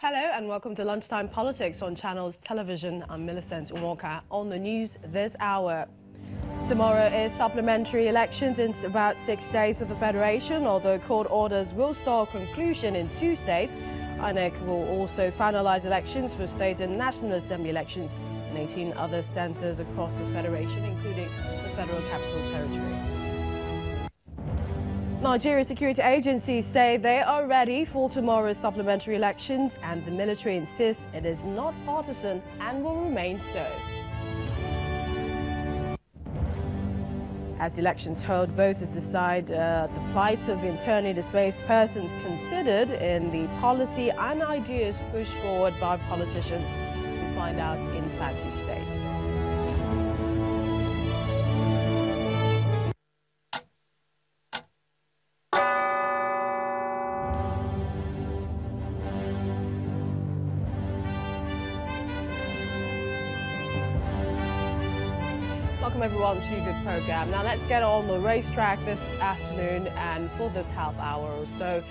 Hello and welcome to Lunchtime Politics on Channels Television. I'm Millicent Walker. On the news this hour. Tomorrow is supplementary elections in about 6 states of the Federation. Although court orders will stall conclusion in 2 states, INEC will also finalize elections for state and National Assembly elections in 18 other centers across the Federation, including the Federal Capital Territory. Nigeria security agencies say they are ready for tomorrow's supplementary elections, and the military insists it is not partisan and will remain so. As the elections hold, voters decide the plights of internally displaced persons considered in the policy and ideas pushed forward by politicians. We find out in Plateau State. Welcome everyone to the program. Now let's get on the racetrack this afternoon, and for this half hour or so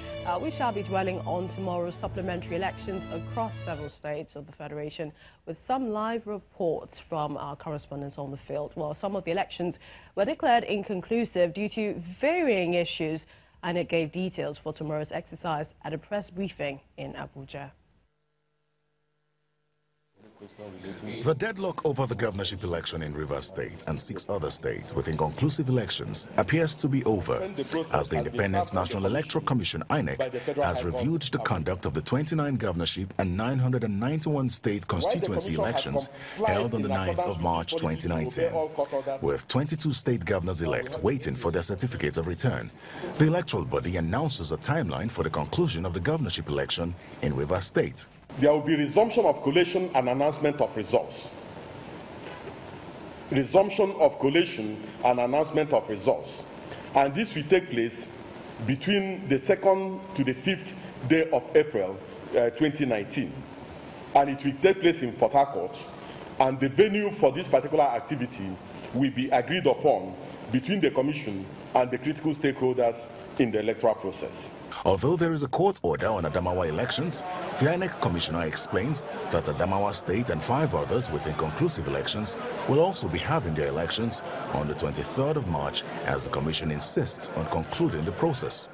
we shall be dwelling on tomorrow's supplementary elections across several states of the Federation, with some live reports from our correspondents on the field. Well, some of the elections were declared inconclusive due to varying issues, and it gave details for tomorrow's exercise at a press briefing in Abuja. The deadlock over the governorship election in Rivers State and 6 other states with inconclusive elections appears to be over, as the Independent National Electoral Commission (INEC) has reviewed the conduct of the 29 governorship and 991 state constituency elections held on the 9th of March 2019. With 22 state governors-elect waiting for their certificates of return, the electoral body announces a timeline for the conclusion of the governorship election in Rivers State. There will be resumption of collation and announcement of results. Resumption of collation and announcement of results. And this will take place between the 2nd to the 5th day of April 2019. And it will take place in Port Harcourt. And the venue for this particular activity will be agreed upon between the Commission and the critical stakeholders in the electoral process. Although there is a court order on Adamawa elections, the INEC commissioner explains that Adamawa State and 5 others with inconclusive elections will also be having their elections on the 23rd of March, as the commission insists on concluding the process.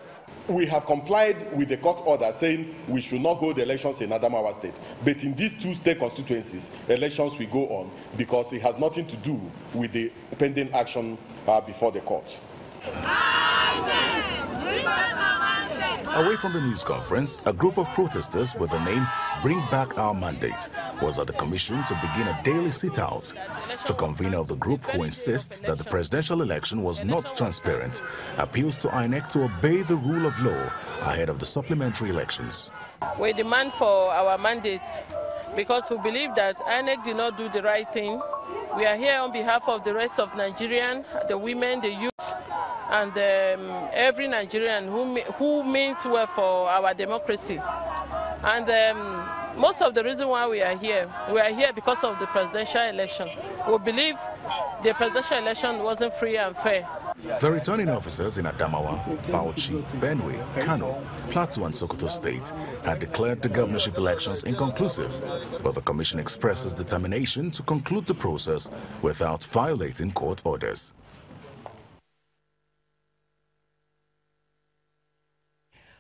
We have complied with the court order saying we should not hold elections in Adamawa State. But in these 2 state constituencies, elections will go on because it has nothing to do with the pending action before the court. Away from the news conference, a group of protesters with the name Bring Back Our Mandate was at the commission to begin a daily sit-out. The convener of the group, who insists that the presidential election was not transparent, appeals to INEC to obey the rule of law ahead of the supplementary elections. We demand for our mandate because we believe that INEC did not do the right thing. We are here on behalf of the rest of Nigerians, the women, the youth, and every Nigerian who means well for our democracy. And most of the reason why we are here because of the presidential election. We believe the presidential election wasn't free and fair. The returning officers in Adamawa, Bauchi, Benue, Kano, Plateau and Sokoto State had declared the governorship elections inconclusive, but the commission expresses determination to conclude the process without violating court orders.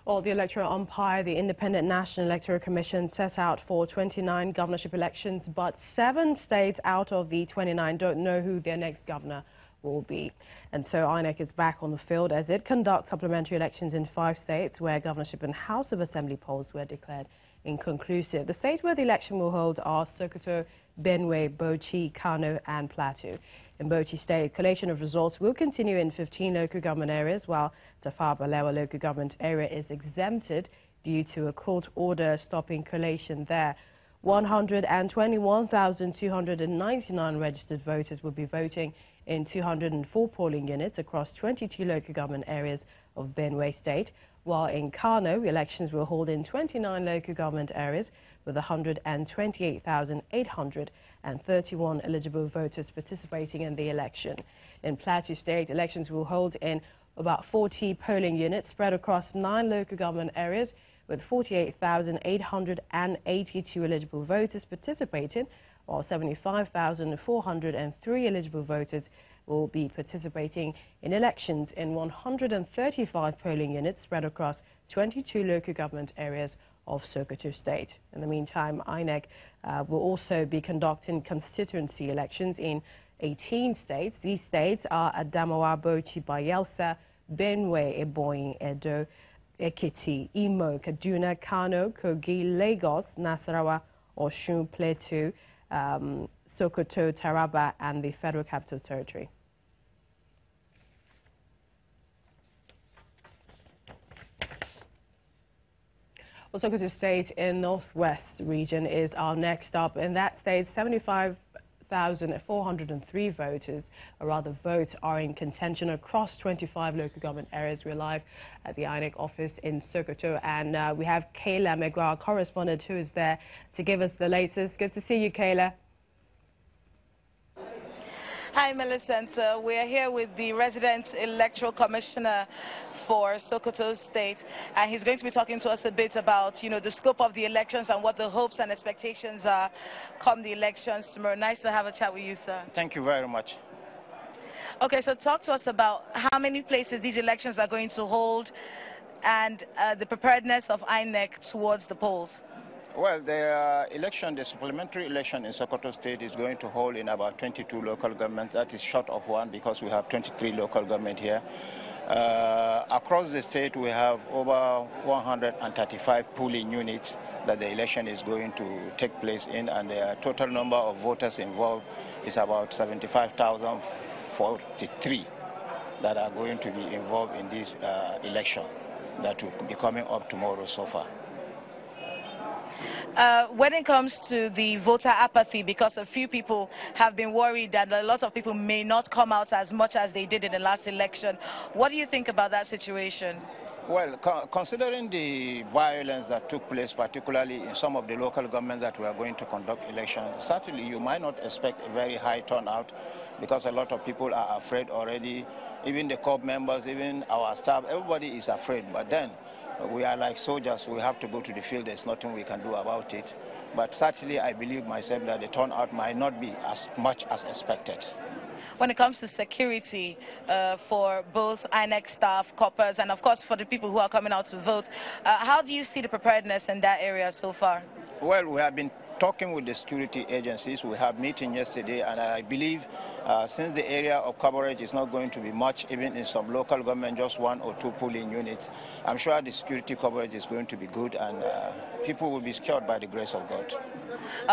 Well, the electoral umpire, the Independent National Electoral Commission, set out for 29 governorship elections, but 7 states out of the 29 don't know who their next governor will be. And so INEC is back on the field as it conducts supplementary elections in 5 states where governorship and House of Assembly polls were declared inconclusive. The states where the election will hold are Sokoto, Benue, Bauchi, Kano and Plateau. In Bauchi State, collation of results will continue in 15 local government areas, while Tafawa Balewa local government area is exempted due to a court order stopping collation there. 121,299 registered voters will be voting in 204 polling units across 22 local government areas of Benue State, while in Kano, elections will hold in 29 local government areas with 128,831 eligible voters participating in the election. In Plateau State, elections will hold in about 40 polling units spread across 9 local government areas with 48,882 eligible voters participating, while 75,403 eligible voters will be participating in elections in 135 polling units spread across 22 local government areas of Sokoto State. In the meantime, INEC will also be conducting constituency elections in 18 states. These states are Adamawa, Bauchi, Bayelsa, Benue, Ebonyi, Edo, Ekiti, Imo, Kaduna, Kano, Kogi, Lagos, Nasarawa, Osun, Plateau, Sokoto, Taraba, and the Federal Capital Territory. Well, Sokoto State in Northwest region is our next up. In that state, 75,403 voters, or rather votes, are in contention across 25 local government areas. We're live at the INEC office in Sokoto, and we have Kayla Megwa, our correspondent, who is there to give us the latest. Good to see you, Kayla. Hi, Millicent. We're here with the resident electoral commissioner for Sokoto State, and he's going to be talking to us a bit about, the scope of the elections and what the hopes and expectations are come the elections tomorrow. Nice to have a chat with you, sir. Thank you very much. Okay, so talk to us about how many places these elections are going to hold and the preparedness of INEC towards the polls. Well, the supplementary election in Sokoto State is going to hold in about 22 local governments. That is short of one because we have 23 local government here. Across the state, we have over 135 polling units that the election is going to take place in, and the total number of voters involved is about 75,043 that are going to be involved in this election that will be coming up tomorrow so far. When it comes to the voter apathy, because a few people have been worried that a lot of people may not come out as much as they did in the last election, what do you think about that situation? Well, considering the violence that took place, particularly in some of the local governments that we are going to conduct elections, certainly you might not expect a very high turnout because a lot of people are afraid already. Even the corps members, even our staff, everybody is afraid. But then we are like soldiers. We have to go to the field. There's nothing we can do about it. But certainly I believe myself that the turnout might not be as much as expected. When it comes to security for both INEC staff, corpers, and of course for the people who are coming out to vote, how do you see the preparedness in that area so far? Well, we have been talking with the security agencies. We had a meeting yesterday, and I believe since the area of coverage is not going to be much, even in some local government, just 1 or 2 polling units, I'm sure the security coverage is going to be good, and people will be secured by the grace of God.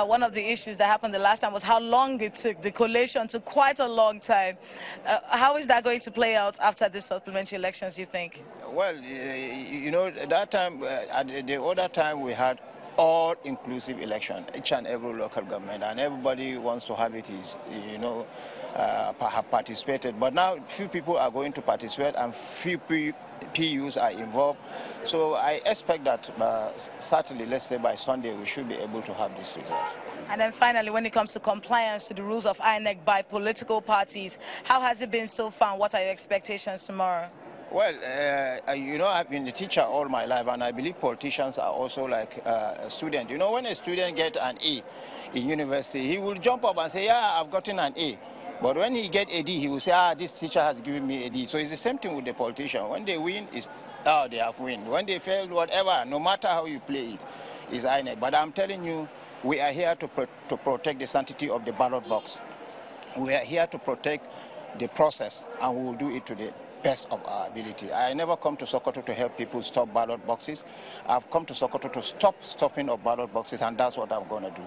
One of the issues that happened the last time was how long it took. The collation took quite a long time. How is that going to play out after the supplementary elections, you think? Well, that time, the other time we had all-inclusive election, each and every local government, and everybody wants to have it, have participated. But now few people are going to participate and few PUs are involved. So I expect that certainly, let's say by Sunday, we should be able to have this result. And then finally, when it comes to compliance to the rules of INEC by political parties, how has it been so far? What are your expectations tomorrow? Well, I've been a teacher all my life, and I believe politicians are also like a student. When a student gets an A in university, he will jump up and say, yeah, I've gotten an A. But when he gets a D, he will say, this teacher has given me a D. So it's the same thing with the politician. When they win, they have win. When they fail, whatever, no matter how you play it, is INEC. But I'm telling you, we are here to protect the sanctity of the ballot box. We are here to protect the process, and we will do it to the best of our ability. I never come to Sokoto to help people stop ballot boxes. I've come to Sokoto to stop stopping of ballot boxes, and that's what I'm going to do.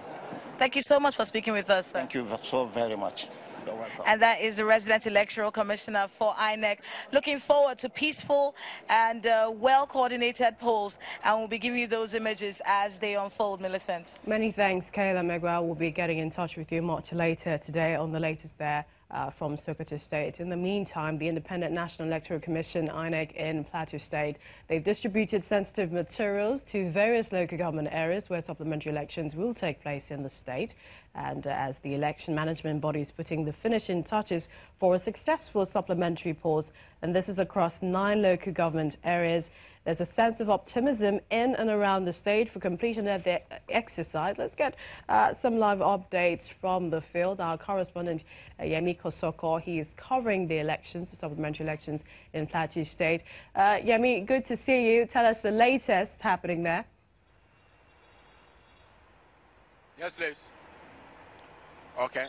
Thank you so much for speaking with us, sir. Thank you so very much. You're welcome. And that is the resident electoral commissioner for INEC. Looking forward to peaceful and well-coordinated polls, and we'll be giving you those images as they unfold, Millicent. Many thanks, Kayla Megwa. We'll be getting in touch with you much later today on the latest there from Sokoto State. In the meantime, the Independent National Electoral Commission, INEC, in Plateau State, they've distributed sensitive materials to various local government areas where supplementary elections will take place in the state. And as the election management body is putting the finishing touches for a successful supplementary pause, and this is across 9 local government areas. there's a sense of optimism in and around the state for completion of the exercise. Let's get some live updates from the field. Our correspondent Yemi Kosoko, he is covering the elections, the supplementary elections in Plateau State. Yemi, good to see you. Tell us the latest happening there. Yes, please. Okay.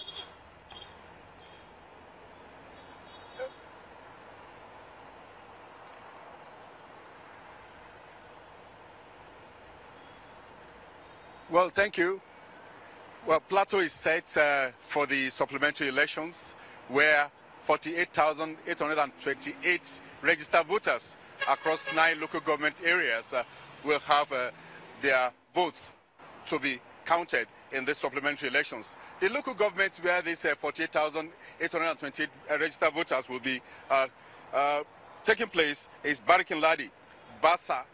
Well, thank you. Well, Plateau is set for the supplementary elections where 48,828 registered voters across 9 local government areas will have their votes to be counted in the supplementary elections. The local governments where these 48,828 registered voters will be taking place is Barikin-Ladi, Bassa,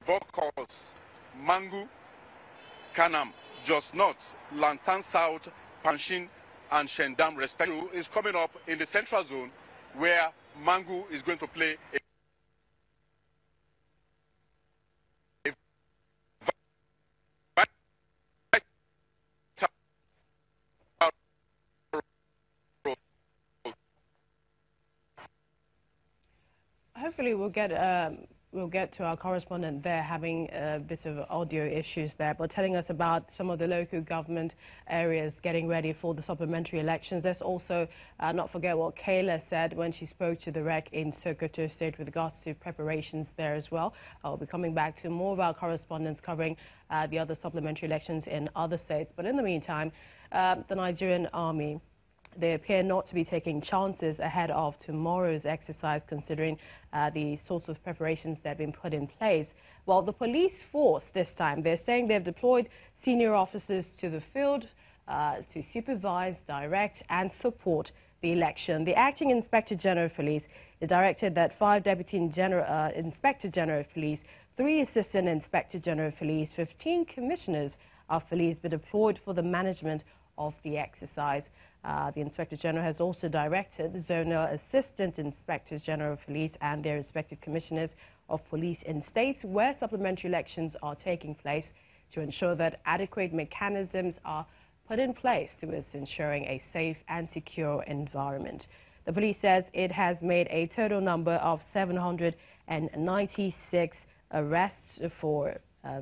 Bokos, Mangu, Kanam, Jos North, Lantan South, Panshin, and Shendam, respectively, is coming up in the central zone where Mangu is going to play a Hopefully we'll get to our correspondent there having a bit of audio issues there, but telling us about some of the local government areas getting ready for the supplementary elections. Let's also not forget what Kayla said when she spoke to the REC in Sokoto State with regards to preparations there as well. I'll be coming back to more of our correspondents covering the other supplementary elections in other states. But in the meantime, the Nigerian Army, they appear not to be taking chances ahead of tomorrow's exercise, considering the sorts of preparations that have been put in place. Well, the police force this time, they're saying they've deployed senior officers to the field to supervise, direct and support the election. The acting Inspector General of Police directed that 5 Deputy Inspector General of Police, 3 Assistant Inspector General of Police, 15 Commissioners of Police be deployed for the management of the exercise. The Inspector General has also directed the Zonal Assistant Inspectors General of Police and their respective Commissioners of Police in states where supplementary elections are taking place to ensure that adequate mechanisms are put in place towards ensuring a safe and secure environment. The police says it has made a total number of 796 arrests for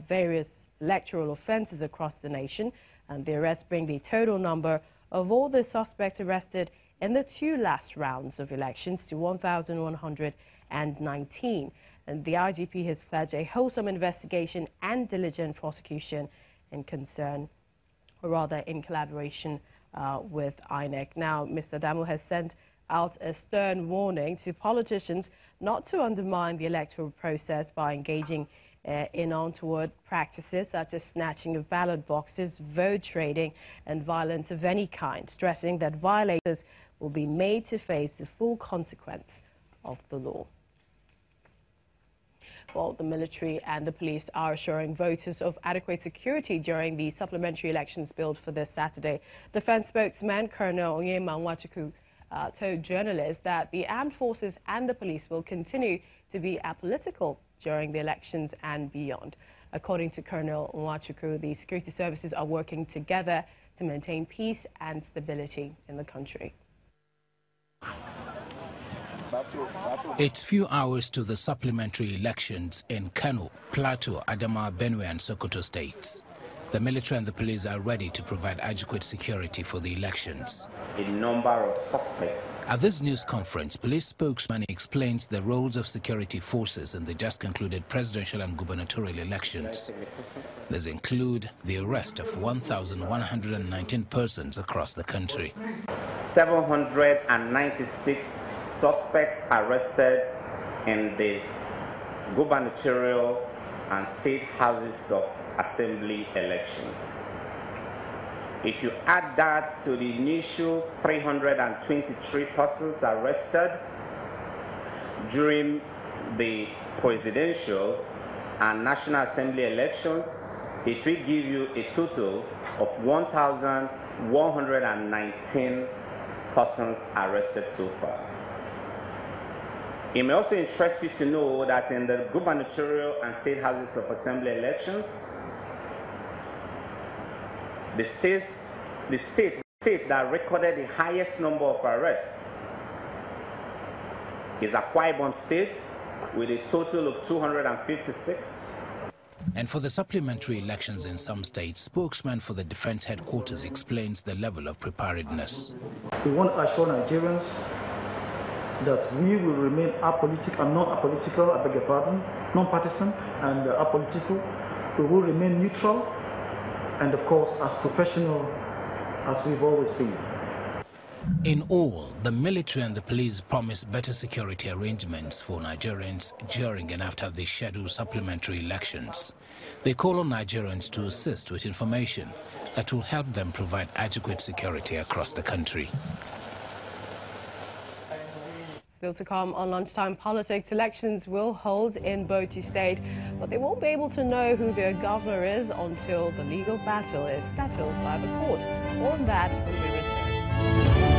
various electoral offences across the nation, and the arrests bring the total number of all the suspects arrested in the 2 last rounds of elections to 1,119. And the IGP has pledged a wholesome investigation and diligent prosecution in concern, or rather in collaboration with INEC. Now, Mr. Damu has sent out a stern warning to politicians not to undermine the electoral process by engaging in untoward practices such as snatching of ballot boxes, vote trading and violence of any kind, stressing that violators will be made to face the full consequence of the law. Well, the military and the police are assuring voters of adequate security during the supplementary elections billed for this Saturday. Defense spokesman Colonel Onyema Nwachukwu told journalists that the armed forces and the police will continue to be apolitical during the elections and beyond. According to Colonel Nwachukwu, the security services are working together to maintain peace and stability in the country. It's few hours to the supplementary elections in Kano, Plateau, Adamawa, Benue and Sokoto states. The military and the police are ready to provide adequate security for the elections. A number of suspects. At this news conference, police spokesman explains the roles of security forces in the just concluded presidential and gubernatorial elections. These include the arrest of 1,119 persons across the country. 796 suspects arrested in the gubernatorial and state houses of assembly elections. If you add that to the initial 323 persons arrested during the presidential and National Assembly elections, it will give you a total of 1,119 persons arrested so far. It may also interest you to know that in the gubernatorial and state houses of assembly elections, the state that recorded the highest number of arrests is Akwa Ibom State with a total of 256. And for the supplementary elections in some states, spokesman for the defense headquarters explains the level of preparedness. We want to assure Nigerians that we will remain apolitical, non-apolitical, I beg your pardon, non-partisan and apolitical. We will remain neutral and, of course, as professional as we've always been. In all, the military and the police promise better security arrangements for Nigerians during and after the scheduled supplementary elections. They call on Nigerians to assist with information that will help them provide adequate security across the country. Still to come on Lunchtime Politics, elections will hold in Bauchi State, but they won't be able to know who their governor is until the legal battle is settled by the court. More on that when we return.